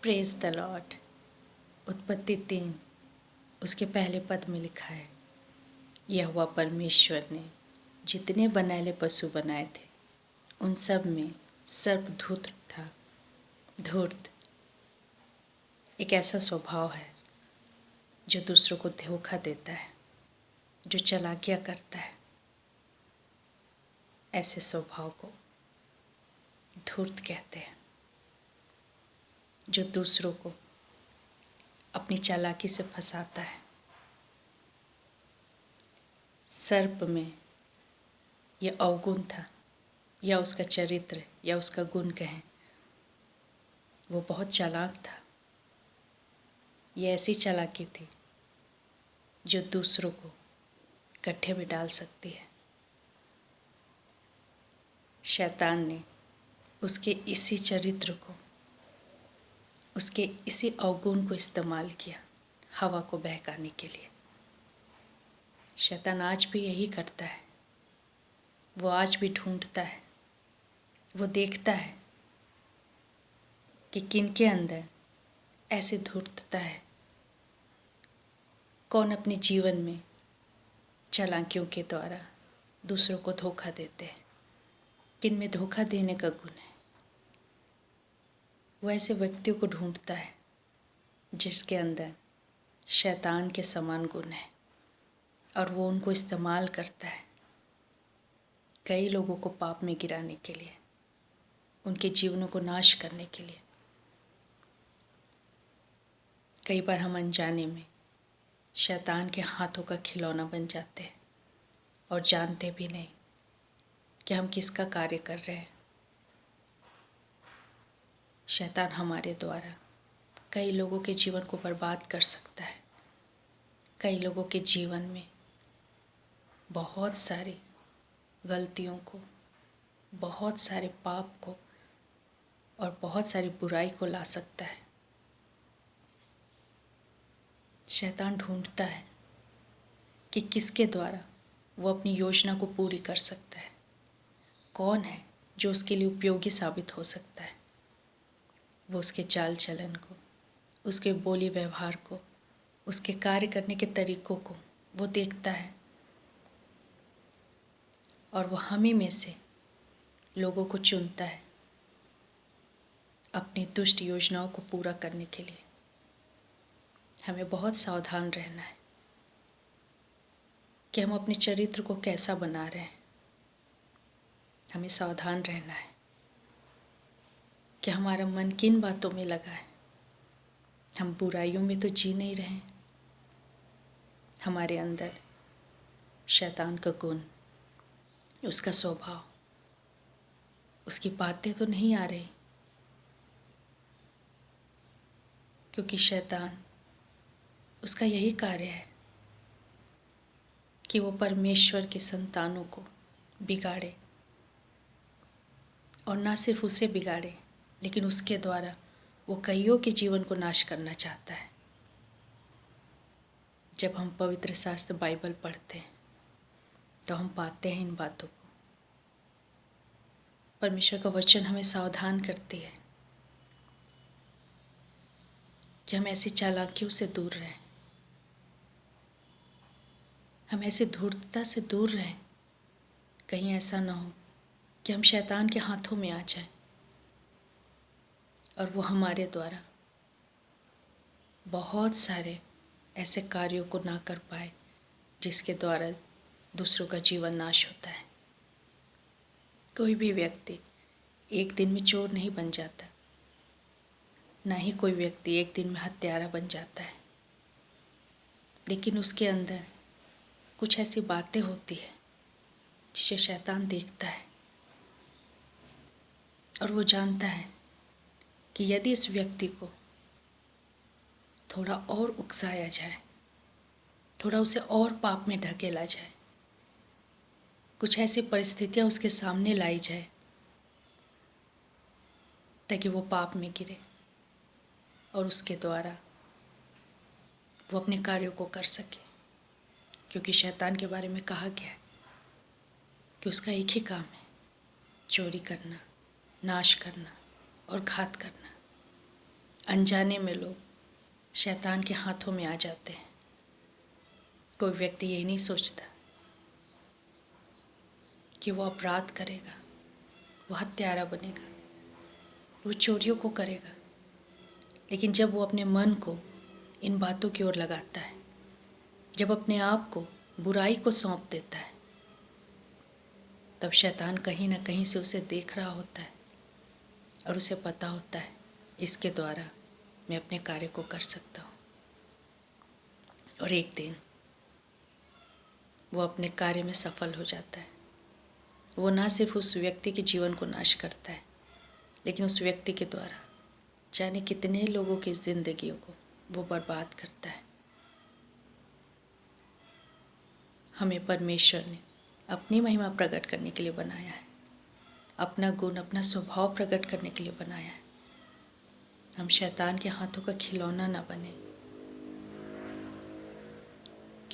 Praise the Lord. उत्पत्ति 3 उसके पहले पद में लिखा है, यहोवा परमेश्वर ने जितने बनैले पशु बनाए थे उन सब में सर्प धूर्त था। धूर्त एक ऐसा स्वभाव है जो दूसरों को धोखा देता है, जो चालाकियाँ करता है। ऐसे स्वभाव को धूर्त कहते हैं, जो दूसरों को अपनी चालाकी से फंसाता है। सर्प में यह अवगुण था, या उसका चरित्र या उसका गुण कहें, वो बहुत चालाक था। ये ऐसी चालाकी थी जो दूसरों को गड्ढे में डाल सकती है। शैतान ने उसके इसी चरित्र को, उसके इसी अवगुण को इस्तेमाल किया हवा को बहकाने के लिए। शैतान आज भी यही करता है। वो आज भी ढूंढता है, वो देखता है कि किन के अंदर ऐसी धूर्तता है, कौन अपने जीवन में चालाकियों के द्वारा दूसरों को धोखा देते हैं, किन में धोखा देने का गुण है। वो ऐसे व्यक्तियों को ढूंढता है जिसके अंदर शैतान के समान गुण है, और वो उनको इस्तेमाल करता है कई लोगों को पाप में गिराने के लिए, उनके जीवनों को नाश करने के लिए। कई बार हम अनजाने में शैतान के हाथों का खिलौना बन जाते हैं और जानते भी नहीं कि हम किसका कार्य कर रहे हैं। शैतान हमारे द्वारा कई लोगों के जीवन को बर्बाद कर सकता है। कई लोगों के जीवन में बहुत सारी गलतियों को, बहुत सारे पाप को और बहुत सारी बुराई को ला सकता है। शैतान ढूंढता है कि किसके द्वारा वो अपनी योजना को पूरी कर सकता है, कौन है जो उसके लिए उपयोगी साबित हो सकता है। वो उसके चाल चलन को, उसके बोली व्यवहार को, उसके कार्य करने के तरीक़ों को वो देखता है, और वो हम ही में से लोगों को चुनता है अपनी दुष्ट योजनाओं को पूरा करने के लिए। हमें बहुत सावधान रहना है कि हम अपने चरित्र को कैसा बना रहे हैं। हमें सावधान रहना है कि हमारा मन किन बातों में लगा है। हम बुराइयों में तो जी नहीं रहे। हमारे अंदर शैतान का गुण, उसका स्वभाव, उसकी बातें तो नहीं आ रही, क्योंकि शैतान, उसका यही कार्य है कि वो परमेश्वर के संतानों को बिगाड़े, और ना सिर्फ उसे बिगाड़े, लेकिन उसके द्वारा वो कईयों के जीवन को नाश करना चाहता है। जब हम पवित्र शास्त्र बाइबल पढ़ते हैं तो हम पाते हैं इन बातों को। परमेश्वर का वचन हमें सावधान करती है कि हम ऐसी चालाकियों से दूर रहें, हम ऐसी धूर्तता से दूर रहें। कहीं ऐसा ना हो कि हम शैतान के हाथों में आ जाएं और वो हमारे द्वारा बहुत सारे ऐसे कार्यों को ना कर पाए जिसके द्वारा दूसरों का जीवन नाश होता है। कोई भी व्यक्ति एक दिन में चोर नहीं बन जाता, ना ही कोई व्यक्ति एक दिन में हत्यारा बन जाता है, लेकिन उसके अंदर कुछ ऐसी बातें होती है जिसे शैतान देखता है, और वो जानता है कि यदि इस व्यक्ति को थोड़ा और उकसाया जाए, थोड़ा उसे और पाप में ढकेला जाए, कुछ ऐसी परिस्थितियाँ उसके सामने लाई जाए ताकि वो पाप में गिरे और उसके द्वारा वो अपने कार्यों को कर सके। क्योंकि शैतान के बारे में कहा गया है कि उसका एक ही काम है, चोरी करना, नाश करना और घात करना। अनजाने में लोग शैतान के हाथों में आ जाते हैं। कोई व्यक्ति यही नहीं सोचता कि वो अपराध करेगा, वो हत्यारा बनेगा, वो चोरियों को करेगा। लेकिन जब वो अपने मन को इन बातों की ओर लगाता है, जब अपने आप को बुराई को सौंप देता है, तब शैतान कहीं ना कहीं से उसे देख रहा होता है और उसे पता होता है इसके द्वारा मैं अपने कार्य को कर सकता हूँ। और एक दिन वो अपने कार्य में सफल हो जाता है। वो ना सिर्फ उस व्यक्ति के जीवन को नाश करता है, लेकिन उस व्यक्ति के द्वारा जाने कितने लोगों की जिंदगियों को वो बर्बाद करता है। हमें परमेश्वर ने अपनी महिमा प्रकट करने के लिए बनाया है, अपना गुण, अपना स्वभाव प्रकट करने के लिए बनाया है। हम शैतान के हाथों का खिलौना ना बने,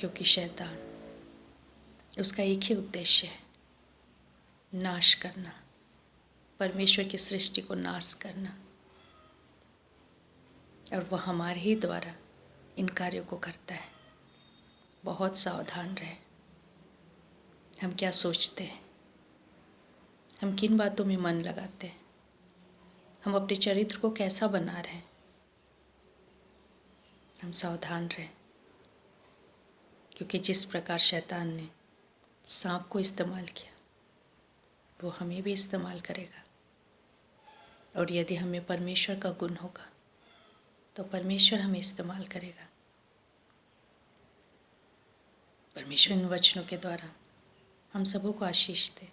क्योंकि शैतान, उसका एक ही उद्देश्य है, नाश करना, परमेश्वर की सृष्टि को नाश करना। और वह हमारे ही द्वारा इन कार्यों को करता है। बहुत सावधान रहें। हम क्या सोचते हैं, हम किन बातों में मन लगाते हैं, हम अपने चरित्र को कैसा बना रहे हैं, हम सावधान रहें। क्योंकि जिस प्रकार शैतान ने सांप को इस्तेमाल किया, वो हमें भी इस्तेमाल करेगा। और यदि हमें परमेश्वर का गुण होगा तो परमेश्वर हमें इस्तेमाल करेगा। परमेश्वर इन वचनों के द्वारा हम सबों को आशीष दे।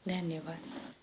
धन्यवाद।